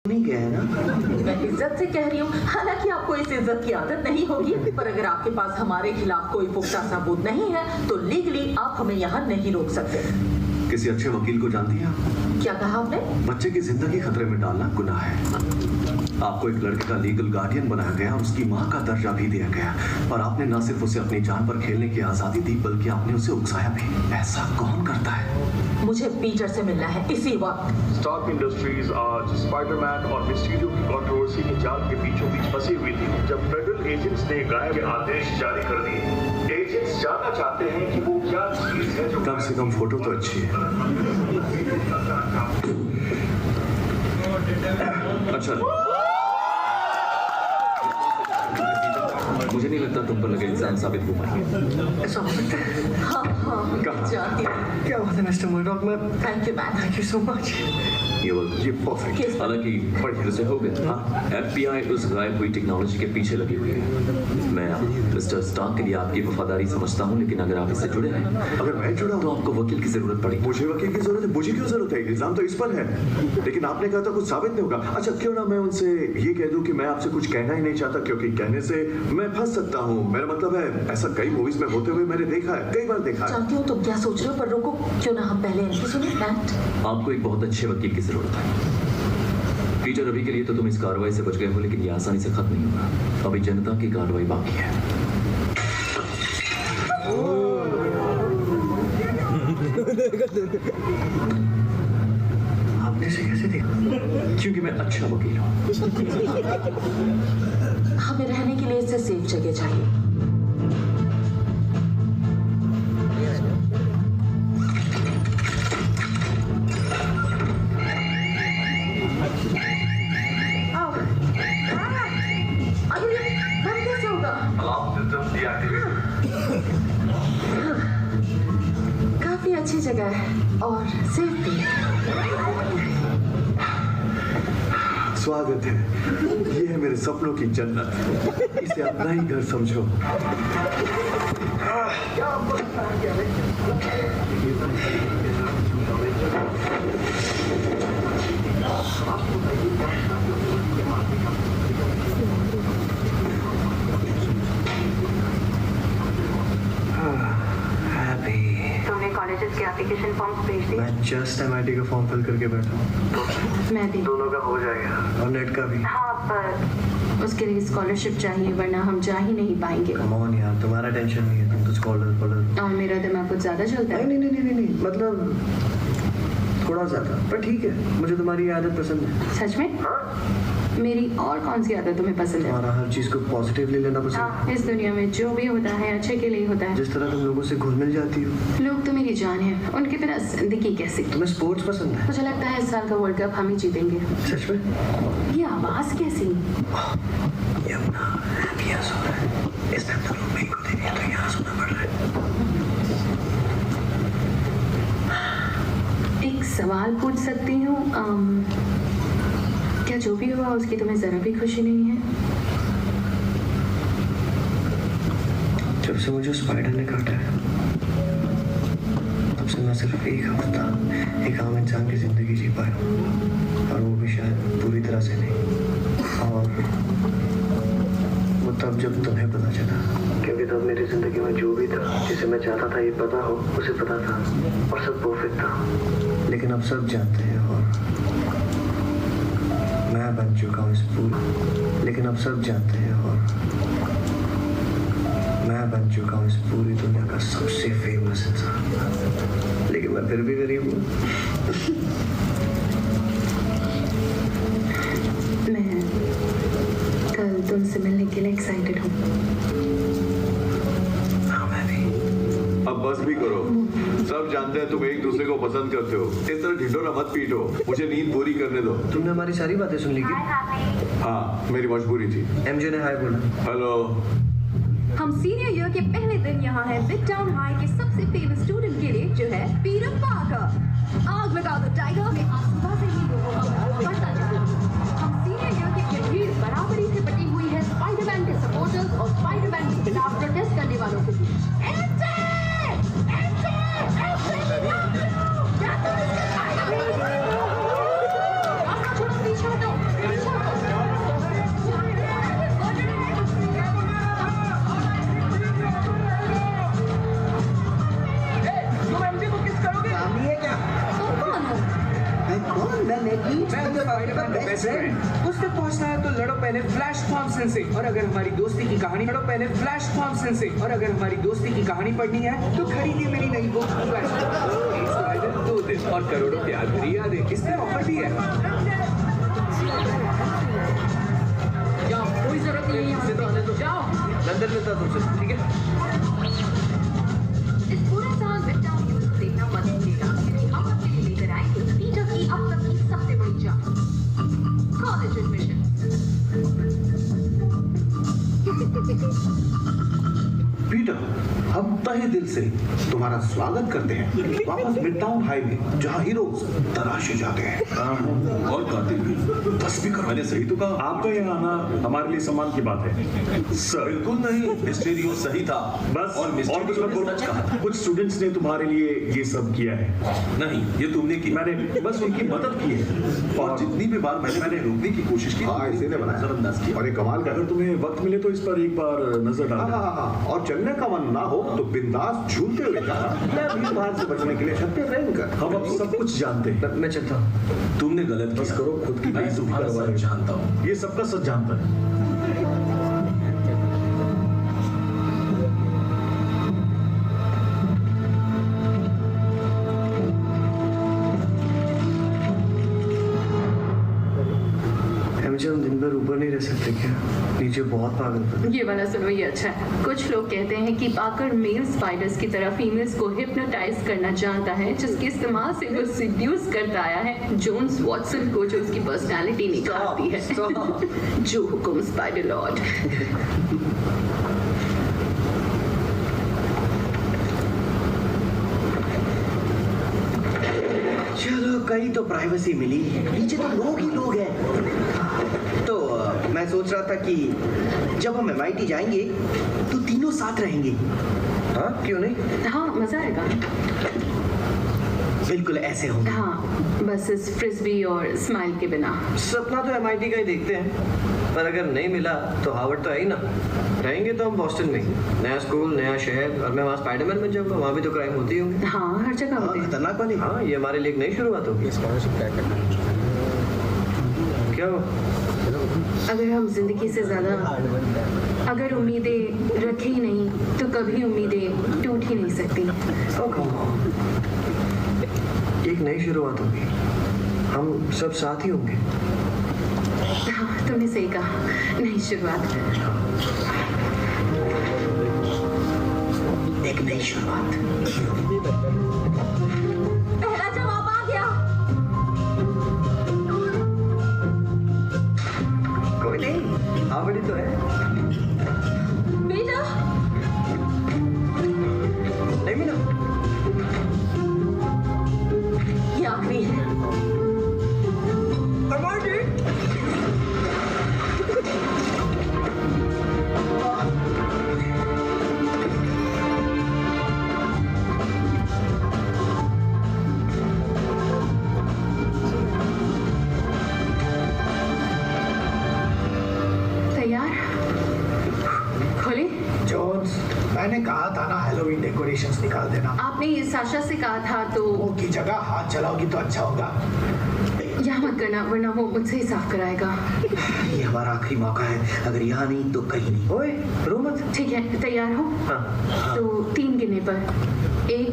नहीं गया है ना? मैं इज्जत से कह रही हूँ, हालांकि आपको इस इज्जत की आदत नहीं होगी, पर अगर आपके पास हमारे खिलाफ कोई पुख्ता सबूत नहीं है तो लीगली आप हमें यहाँ नहीं रोक सकते। किसी अच्छे वकील को जानती हैं आप? क्या कहा आपने? बच्चे की जिंदगी खतरे में डालना गुनाह है। आपको एक लड़के का लीगल गार्डियन बनाया गया और उसकी माँ का दर्जा भी दिया गया, और आपने न सिर्फ उसे अपनी जान पर खेलने की आजादी दी बल्कि आपने उसे उकसाया भी। ऐसा कौन करता है? मुझे पीटर से मिलना है इसी वक्त। स्टार्क इंडस्ट्रीज आज स्पाइडरमैन और मिस्टीरियो की कंट्रोवर्सी के जाल के बीचों बीच फंसी हुई थी जब फेडरल एजेंट्स ने गायब के आदेश जारी कर दिए। एजेंट्स जानना चाहते हैं कि वो क्या चीज है जो कम से कम फोटो तो अच्छी है। अच्छा, मुझे नहीं लगता तुम पर लगे इंसान साबित हो पाएंगे। ऐसा हो सकता है? हाँ हाँ, कहाँ? जानती हूँ। क्या बात है मिस्टर मर्डॉक, मैं thank you ma'am. Thank you so much. ये परफेक्ट। हालांकि बड़े से हो गए। हाँ, FBI उस गायब हुई टेक्नोलॉजी के पीछे लगी हुई है। मैं मिस्टर स्टार्क के लिए आपकी वफादारी समझता हूँ, लेकिन अगर आप इससे जुड़े हैं, अगर मैं जुड़ा तो हूँ आपको वकील की जरूरत पड़ेगी। मुझे वकील की जरूरत है? मुझे क्यों जरूरत है? इल्जाम तो इस पर है, लेकिन आपने कहा था कुछ साबित नहीं होगा। अच्छा, क्यों ना मैं उनसे ये कह दूं कि मैं आपसे कुछ कहना ही नहीं चाहता, क्योंकि कहने से मैं फंस सकता हूँ। मेरा मतलब है, ऐसा कई मूवीज में होते हुए मैंने देखा है, कई बार देखा है। जानती हूँ तुम क्या सोच रहे हो, पर रुको, क्यों ना हम पहले इनकी सुने। मैट, आपको एक बहुत अच्छे वकील की जरूरत है। पीटर, अभी के लिए तो तुम इस कार्रवाई से बच गए हो, लेकिन ये आसानी से खत्म नहीं होगा। अभी जनता की कार्रवाई बाकी है। आपने इसे कैसे देखा? क्योंकि मैं अच्छा वकील हूँ। हमें रहने के लिए इससे सेफ जगह चाहिए। काफी अच्छी जगह है और सेफ भी है। स्वागत है। ये है मेरे सपनों की जन्नत। इसे अपना ही घर समझो। तुमने कॉलेजेस के एप्लीकेशन फॉर्म भेज दिए? मैं जस्ट MIT का फॉर्म फिल करके बैठा हूँ। मैं भी। दोनों का हो जाएगा, और नेट का भी। हाँ, पर उसके लिए स्कॉलरशिप चाहिए, वरना हम जा ही नहीं पाएंगे। कम ऑन यार, तुम्हारा टेंशन नहीं है, तुम तो स्कॉलर। और मेरा दिमाग कुछ ज्यादा चलता है। नहीं, मतलब थोड़ा ज्यादा, पर ठीक है। मुझे तुम्हारी ये आदत पसंद है। सच में? मेरी और कौन सी आदत तुम्हें पसंद है? तुम्हारा हर चीज को पॉजिटिवली लेना पसंद है। हाँ, इस दुनिया में जो भी होता है अच्छे के लिए होता है। जिस तरह तुम लोगों से घुल मिल जाती हो। लोग तो मेरी जान है, उनकी तरह जिंदगी कैसे? तुम्हें स्पोर्ट्स पसंद है? मुझे लगता है इस साल का वर्ल्ड कप हम ही जीतेंगे। सच में? ये आवाज कैसी? ये अपना हैप्पी सो रहा है। इसने अपना रूममेट को दे दिया, तो यहाँ सुनना पड़ रहा है। एक सवाल पूछ सकती हूँ? क्या जो भी हुआ उसकी तुम्हें जरा भी खुशी नहीं है? जब से मुझे स्पाइडर ने काटा है, तब से मैं सिर्फ एक हफ्ता एक आम इंसान की जिंदगी जी पाया हूँ, और वो भी शायद पूरी तरह से नहीं। और वो तब जब तुम्हें पता चला, क्योंकि तब मेरी जिंदगी में जो भी था, जिसे मैं चाहता था ये पता हो, उसे पता था, और सब परफेक्ट था। लेकिन अब सब जानते हैं, और मैं बन चुका हूँ इस पूरी, लेकिन अब सब जानते हैं, और मैं बन चुका हूँ इस पूरी दुनिया का सबसे फेमस इंसान। लेकिन मैं फिर भी गरीब हूँ। मैं कल तुमसे मिलने के लिए एक्साइटेड हूँ। हाँ, मैं भी। अब बस भी करो। सब जानते हैं तुम एक दूसरे को पसंद करते हो। इस तरह ढिंढोरा मत पीटो। मुझे नींद पूरी करने दो। तुमने हमारी सारी बातें सुन ली क्या? हाँ, मेरी मजबूरी थी। MJ ने हाय बोला। हेलो। हम सीनियर ईयर के पहले दिन यहाँ हैं बिग टाउन हाई के सबसे फेमस स्टूडेंट के लिए, जो है पीटर पार्कर। आग लगा दो टाइगर में आज सुबह से ही लोगों का बढ़ता जा रहा है। हम सीनियर ईयर की ये भीड़ बराबरी से बटी हुई है स्पाइडरमैन के सपोर्टर्स और स्पाइडरमैन के खिलाफ प्रोटेस्ट करने वालों के बीच। क्या तुम इसके बेस्ट फ्रेंड। उस तक पहुंचना है तो लड़ो पहले फ्लैश थॉमसन से, और अगर हमारी दोस्ती की कहानी लड़ो पहले फ्लैश थॉमसन से, और अगर हमारी दोस्ती की कहानी पढ़नी है तो खरीदिए मेरी नई बुक फ्लैश। 2 दिन और करोड़ों प्यार भरी यादें, इस पर ऑफर भी है। जाओ, कोई जरूरत नहीं है यहाँ से, जाओ। लंदन में था तुमसे, ठीक है? इस पूरे साल मिडटाउन न्यूज़ को देखना मत भूलिएगा, क्योंकि हम आपके लिए लेकर आएंगे पीटर की अब तक की सबसे बड़ी जांच, कॉलेज एडमिशन। पीटर, हम तहे दिल से तुम्हारा स्वागत करते हैं वापस मिडटाउन हाई में, जहाँ हीरोज तराशे जाते हैं और कातिल भी। बस भी करो। मैंने सही तो कहा। आपका यहाँ आना हमारे लिए सम्मान की बात है सर। बिल्कुल नहीं, मिस्टीरियो सही था। बस और और कुछ मिस्टीरियो मत ने बोलो। सच कहा था। कुछ स्टूडेंट्स ने तुम्हारे लिए ये सब किया है। नहीं, ये तुमने की। मैंने बस उनकी मदद की है और जितनी भी बार मैंने रोकने की कोशिश की, हाँ, इसी ने बनाया। नजरअंदाज किया। और ये कमाल का अगर तुम्हें वक्त मिले तो इस पर एक बार नजर हाँ, डालना। हाँ, हाँ, और चलने का मन ना हो तो बिंदास झूलते हुए जाना। मैं भीड़ भाड़ से बचने के लिए छत पे रेंग कर। हम अब सब कुछ जानते हैं। मैं चलता हूँ। तुमने गलत बस किया। करो, खुद की मैं बेइज्जती तुम्हारा करवा सच रहे हो। जानता हूँ। ये सबका सच जानता है। हम दिन भर ऊपर नहीं रह सकते क्या? नीचे बहुत पागल। ये वाला सुनो, ये अच्छा है। कुछ लोग कहते हैं कि पाकर मेल स्पाइडर्स की तरह फीमेल्स को हिप्नोटाइज करना जानता है, जिसके इस्तेमाल से वो सिड्यूस करता आया है जोन्स वॉटसन को, जो उसकी पर्सनालिटी निखारती है। जो हुकुम स्पाइडर लॉर्ड। चलो, कहीं तो प्राइवेसी मिली। नीचे तो लोग ही लोग हैं। तो मैं सोच रहा था कि जब हम MIT जाएंगे तो तीनों साथ रहेंगे। हाँ, क्यों नहीं? हाँ, मजा आएगा। बिल्कुल ऐसे होंगे। हाँ, बस इस फ्रिस्बी और स्माइल के बिना। सपना तो MIT का ही देखते हैं, पर अगर नहीं मिला तो हार्वर्ड तो है ही ना। रहेंगे तो हम बॉस्टन में ही। नया स्कूल, नया शहर, और मैं वहाँ स्पाइडरमैन बन जाऊंगा। वहाँ भी तो क्राइम होती होंगी। हाँ, हर जगह होते हैं। खतरनाक वाली। हाँ, ये हमारे लिए एक नई शुरुआत होगी। क्या हो? अगर हम जिंदगी से ज्यादा अगर उम्मीदें रखे ही नहीं तो कभी उम्मीदें टूट ही नहीं सकती। एक नई शुरुआत होगी। हम सब साथ ही होंगे। हाँ, तुमने सही कहा, नई शुरुआत। एक नई शुरुआत। पहला जवाब आ गया। कोई नहीं, हार्वर्ड ही तो है। बेटा, नहीं मिला? ये आखिरी है। तैयार? खोले? जोन्स, मैंने कहा था ना हैलोवीन डेकोरेशंस निकाल देना। आपने ये साशा से कहा था तो वो की जगह हाथ चलाओगी तो अच्छा होगा। यहाँ मत करना, वरना वो मुझसे ही साफ कराएगा। ये हमारा आखिरी मौका है। अगर यहाँ नहीं तो कहीं नहीं। ओए, रो मत। ठीक है, तैयार हो? हाँ। तो 3 गिनने पर 1